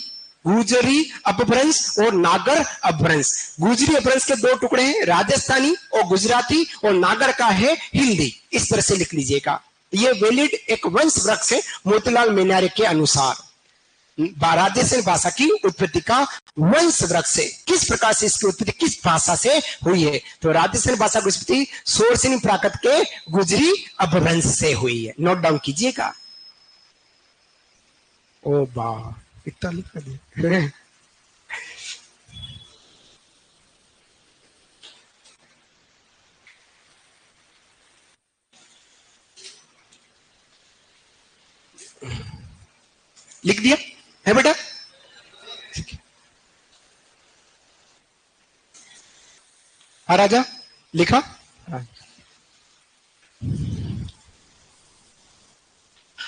गुजरी अपभ्रंश और नागर अपभ्रंश। गुजरी अपभ्रंश के 2 टुकड़े हैं, राजस्थानी और गुजराती, और नागर का है हिंदी। इस तरह से लिख लीजिएगा। ये वैलिड एक वंश वृक्ष है मोतीलाल मेनारे के अनुसार। राजस्थानी भाषा की उत्पत्ति का वंश वृक्ष है, किस प्रकार से इसकी उत्पत्ति किस भाषा से हुई है, तो राजस्थानी भाषा की उत्पत्ति शोरसेनी प्राकृत के गुजरी अपभ्रंश से हुई है। नोट डाउन कीजिएगा। ओ बा इतना लिख दिया। लिख दिया है बेटा? हाँ राजा लिखा।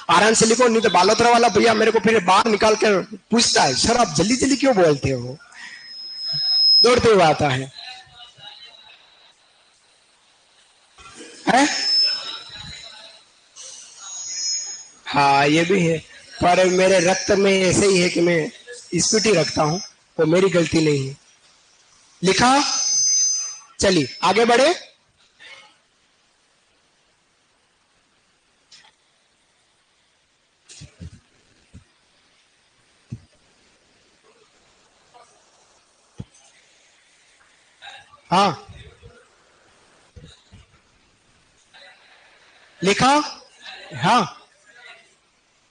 आराम से लिखो, नहीं तो बालोतरा वाला भैया मेरे को फिर बाहर निकाल कर पूछता है सर आप जल्दी जल्दी क्यों बोलते हो, दौड़ते हुए आता है। हाँ ये भी है, पर मेरे रक्त में ऐसे ही है कि मैं स्पीड ही रखता हूं, वो मेरी गलती नहीं है। लिखा, चलिए आगे बढ़े। हाँ लिखा। हाँ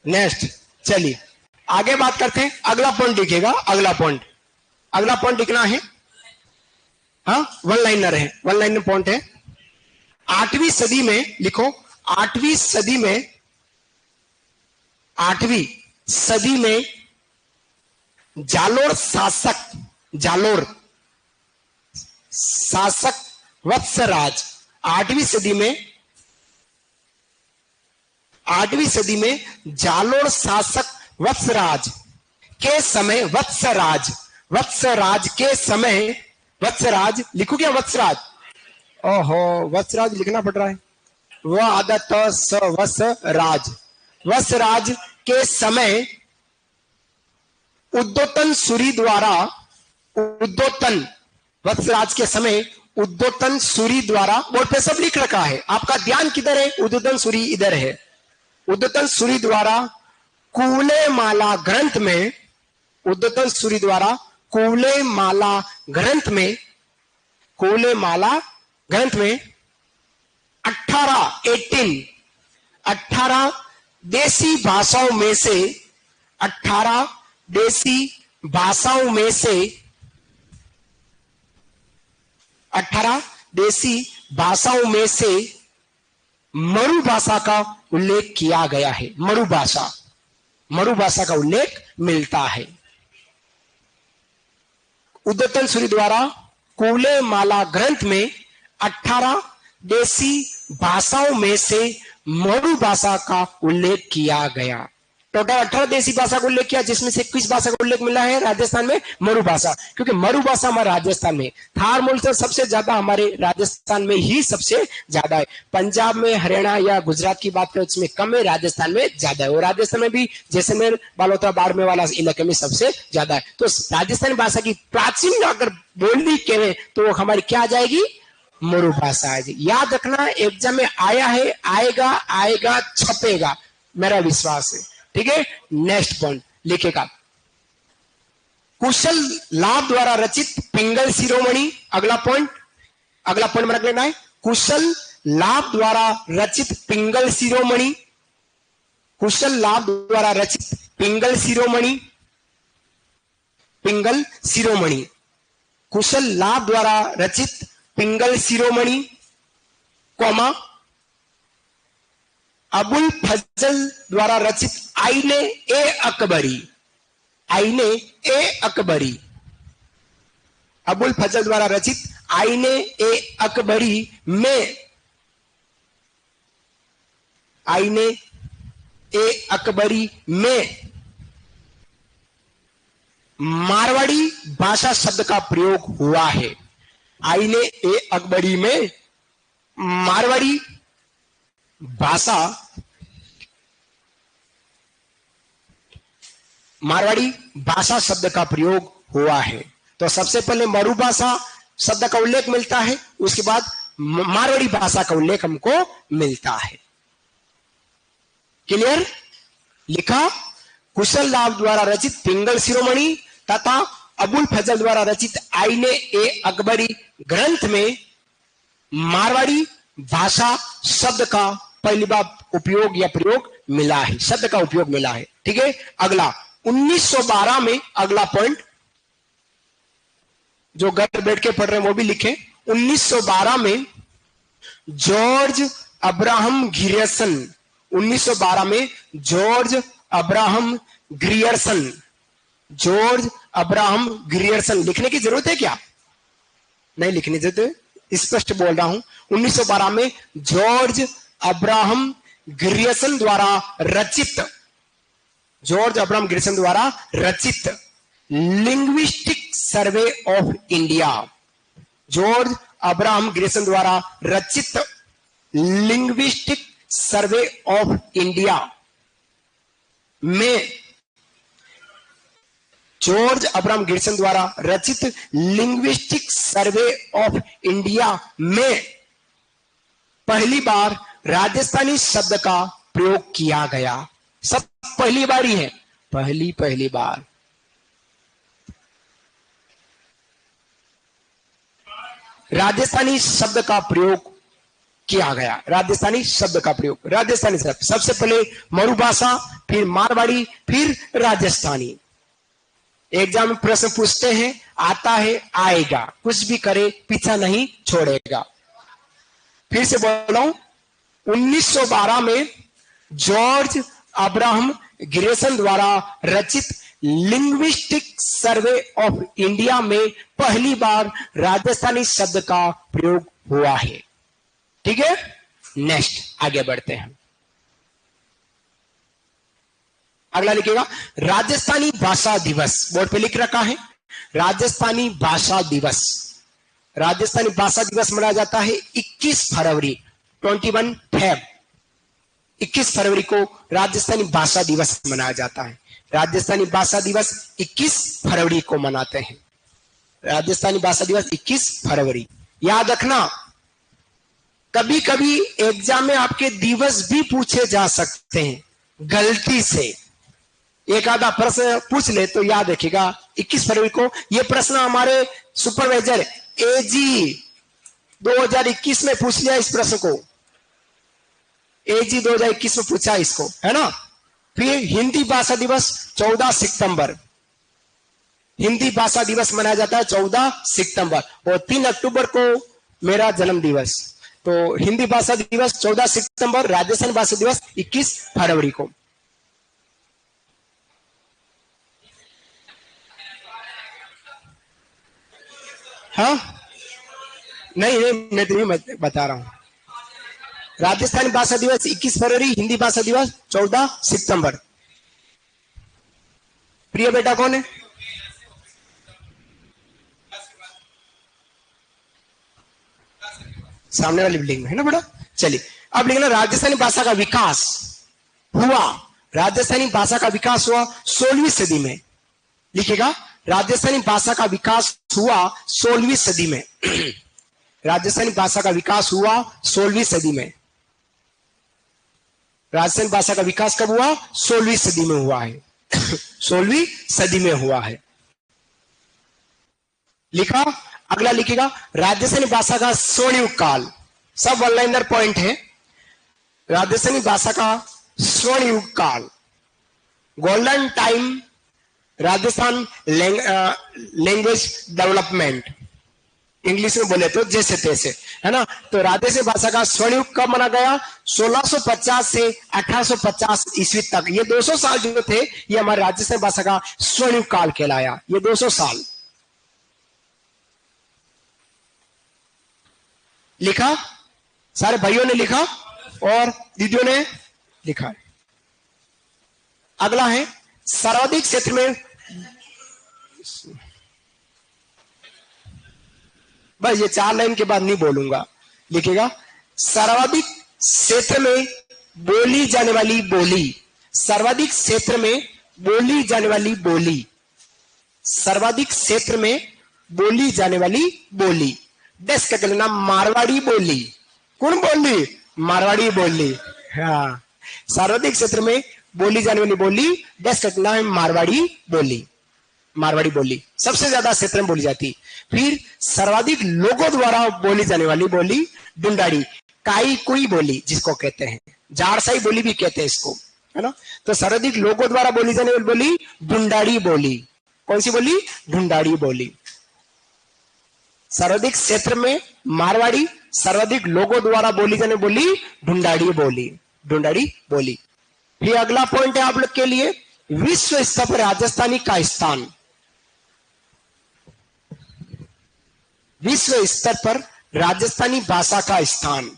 नेक्स्ट, चलिए आगे बात करते हैं। अगला पॉइंट लिखिएगा, अगला पॉइंट, अगला पॉइंट लिखना है। हाँ वन लाइनर है, वन लाइनर पॉइंट है। 8वीं सदी में लिखो, 8वीं सदी में, 8वीं सदी में जालोर शासक, जालोर शासक वत्सराज, 8वीं सदी में, 8वीं सदी में जालोर शासक वत्सराज के समय, वत्सराज, वत्सराज के समय, वत्सराज लिखो क्या वत्सराज, ओहो वत्सराज लिखना पड़ रहा है, वह आदत स वत्सराज, वत्सराज के समय उद्योतन सूरी द्वारा, उद्योतन, वत्सराज के समय उद्योतन सूरी द्वारा, बोर्ड पे सब लिख रखा है, आपका ध्यान किधर है, उद्योतन सूरी इधर है। उद्योतन सूरी द्वारा कुवलय माला ग्रंथ में, उद्योतन सूरी द्वारा कुवलय माला ग्रंथ में, कुवलय माला ग्रंथ में 18 देसी भाषाओं में से, 18 देसी भाषाओं में से, 18 देसी भाषाओं में से मरु भाषा का उल्लेख किया गया है। मरु भाषा, मरु भाषा का उल्लेख मिलता है। उद्योतन सूरी द्वारा कुवलय माला ग्रंथ में 18 देसी भाषाओं में से मरु भाषा का उल्लेख किया गया। टोटल 18 देसी भाषा का उल्लेख किया, जिसमें से किस भाषा का उल्लेख मिला है राजस्थान में, मरु भाषा, क्योंकि मरु भाषा हमारे राजस्थान में, थार मूल से सबसे ज्यादा हमारे राजस्थान में ही सबसे ज्यादा है। पंजाब में, हरियाणा या गुजरात की बात करें उसमें कम है, राजस्थान में ज्यादा है, और राजस्थान में भी जैसलमेर, बालोतरा, बाड़मेर वाला इलाके में सबसे ज्यादा है। तो राजस्थानी भाषा की प्राचीन अगर बोली कहें तो हमारी क्या आ जाएगी, मरु भाषा है जी। याद रखना, एग्जाम में आया है, आएगा, आएगा, छपेगा, मेरा विश्वास है। ठीक है, नेक्स्ट पॉइंट लिखेगा, कुशल लाभ द्वारा रचित पिंगल शिरोमणि। अगला पॉइंट में रख लेना है, कुशल लाभ द्वारा रचित पिंगल शिरोमणि। कुशल लाभ द्वारा रचित पिंगल शिरोमणि, पिंगल शिरोमणि, कुशल लाभ द्वारा रचित पिंगल शिरोमणि, कॉमा, अबुल फजल द्वारा रचित आईने ए अकबरी। आईने ए अकबरी, अबुल फजल द्वारा रचित आईने ए अकबरी में, आईने ए अकबरी में मारवाड़ी भाषा शब्द का प्रयोग हुआ है। आईने ए अकबरी में मारवाड़ी भाषा शब्द का प्रयोग हुआ है। तो सबसे पहले मरु भाषा शब्द का उल्लेख मिलता है, उसके बाद मारवाड़ी भाषा का उल्लेख हमको मिलता है। क्लियर? लिखा, कुशल लाभ द्वारा रचित पिंगल शिरोमणि तथा अबुल फजल द्वारा रचित आईने ए अकबरी ग्रंथ में मारवाड़ी भाषा शब्द का पहली बार उपयोग या प्रयोग मिला है, शब्द का उपयोग मिला है। ठीक है, अगला 1912 में, अगला पॉइंट जो घर बैठ के पढ़ रहे हैं वो भी लिखे, 1912 में जॉर्ज अब्राहम ग्रियर्सन, 1912 में George Abraham Grierson, George Abraham Grierson. लिखने की जरूरत है क्या? नहीं लिखने की जरूरत, स्पष्ट बोल रहा हूं। 1912 में जॉर्ज अब्राहम ग्रियर्सन द्वारा रचित, जॉर्ज अब्राहम ग्रियर्सन द्वारा रचित linguistic survey of India, George Abraham Grierson द्वारा रचित लिंग्विस्टिक सर्वे ऑफ इंडिया में, जॉर्ज अब्राहम ग्रियर्सन द्वारा रचित लिंग्विस्टिक सर्वे ऑफ इंडिया में पहली बार राजस्थानी शब्द का प्रयोग किया गया। सब पहली बार ही है, पहली बार। राजस्थानी शब्द का प्रयोग किया गया, राजस्थानी शब्द का प्रयोग, राजस्थानी शब्द सबसे पहले मरु भाषा, फिर मारवाड़ी, फिर राजस्थानी। एग्जाम में प्रश्न पूछते हैं, आता है, आएगा, कुछ भी करे पीछा नहीं छोड़ेगा। फिर से बोल रहा हूं, 1912 में जॉर्ज अब्राहम ग्रियर्सन द्वारा रचित लिंग्विस्टिक सर्वे ऑफ इंडिया में पहली बार राजस्थानी शब्द का प्रयोग हुआ है। ठीक है, नेक्स्ट आगे बढ़ते हैं। अगला लिखेगा, राजस्थानी भाषा दिवस, बोर्ड पे लिख रखा है, राजस्थानी भाषा दिवस। राजस्थानी भाषा दिवस मनाया जाता है 21 फरवरी, 21 फेब, 21 फरवरी को राजस्थानी भाषा दिवस मनाया जाता है। राजस्थानी भाषा दिवस 21 फरवरी को मनाते हैं। राजस्थानी भाषा दिवस 21 फरवरी। याद रखना, कभी कभी एग्जाम में आपके दिवस भी पूछे जा सकते हैं, गलती से एक आधा प्रश्न पूछ ले तो याद रखिएगा 21 फरवरी को। यह प्रश्न हमारे सुपरवाइजर एजी 2021 में पूछ लिया इस प्रश्न को, एजी 2021 में पूछा इसको, है ना। फिर हिंदी भाषा दिवस 14 सितंबर, हिंदी भाषा दिवस मनाया जाता है 14 सितंबर, और 3 अक्टूबर को मेरा जन्म दिवस। तो हिंदी भाषा दिवस 14 सितंबर, राजस्थान भाषा दिवस 21 फरवरी को। हाँ नहीं मैं तुम्हें बता रहा हूं, राजस्थानी भाषा दिवस 21 फरवरी, हिंदी भाषा दिवस 14 सितंबर। प्रिय बेटा कौन है? सामने वाली बिल्डिंग में है ना बेटा। चलिए अब लिखना, राजस्थानी भाषा का विकास हुआ, राजस्थानी भाषा का विकास हुआ 16वीं सदी में। लिखेगा, राजस्थानी भाषा का विकास हुआ 16वीं सदी में। राजस्थानी भाषा का विकास हुआ 16वीं सदी में। राजस्थानी भाषा का विकास कब हुआ? 16वीं सदी में हुआ है। 16वीं सदी में हुआ है। लिखा। अगला लिखेगा राजस्थानी भाषा का स्वर्णयुग काल। सब वन लाइनर पॉइंट है। राजस्थानी भाषा का स्वर्णयुग काल, golden time Rajasthan language development, English में बोले तो जैसे तैसे, है ना। तो राजस्थानी भाषा का स्वर्णयुग कब माना गया? 1650 से 1850 ईस्वी तक। ये 200 साल जो थे ये हमारे राजस्थानी भाषा का स्वर्णयुग काल कहलाया। ये 200 साल। लिखा? सारे भाइयों ने लिखा और दीदियों ने लिखा। अगला है सर्वाधिक क्षेत्र में, बस ये 4 लाइन के बाद नहीं बोलूंगा। लिखेगा सर्वाधिक क्षेत्र में बोली जाने वाली बोली। सर्वाधिक क्षेत्र में बोली जाने वाली बोली। सर्वाधिक क्षेत्र में बोली जाने वाली बोली। डेस्क का लेना मारवाड़ी बोली। कौन बोली? मारवाड़ी बोली। हाँ, सर्वाधिक क्षेत्र में बोली जाने वाली बोली, डेस्क का नाम है मारवाड़ी बोली। मारवाड़ी बोली सबसे ज्यादा क्षेत्र में बोली जाती। फिर सर्वाधिक लोगों द्वारा बोली जाने वाली बोली ढूंढाड़ी, काई कोई बोली जिसको कहते हैं, जाड़साई बोली भी कहते हैं इसको, है ना। तो सर्वाधिक लोगों द्वारा बोली जाने वाली बोली ढूंढाड़ी बोली। कौन सी बोली? ढूंढाड़ी बोली। सर्वाधिक क्षेत्र में मारवाड़ी, सर्वाधिक लोगों द्वारा बोली जाने बोली ढूंढाड़ी बोली। ढूंढाड़ी बोली। फिर अगला पॉइंट है आप लोग के लिए विश्व स्तर पर राजस्थानी का स्थान। विश्व स्तर पर राजस्थानी भाषा का स्थान।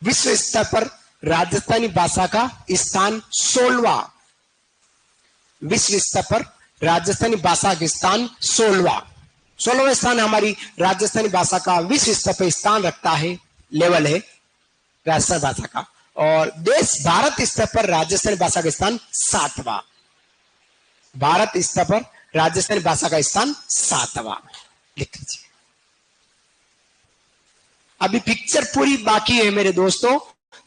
विश्व स्तर पर राजस्थानी भाषा का स्थान 16वां। विश्व स्तर पर राजस्थानी भाषा का स्थान 16वां स्थान हमारी राजस्थानी भाषा का विश्व स्तर पर स्थान रखता है, लेवल है राजस्थानी भाषा का। और देश भारत स्तर पर राजस्थानी भाषा का स्थान 7वां। भारत स्तर पर राजस्थानी भाषा का स्थान 7वां। लिख लीजिए। अभी पिक्चर पूरी बाकी है मेरे दोस्तों,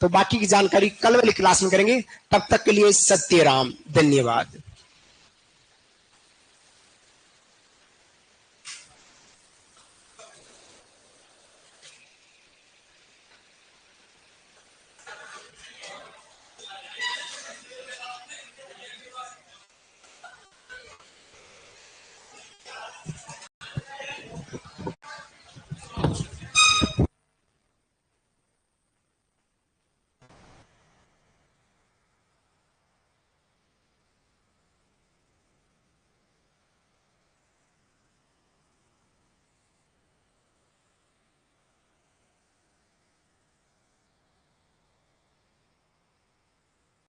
तो बाकी की जानकारी कल वाली क्लास में करेंगे। तब तक के लिए सत्य राम, धन्यवाद।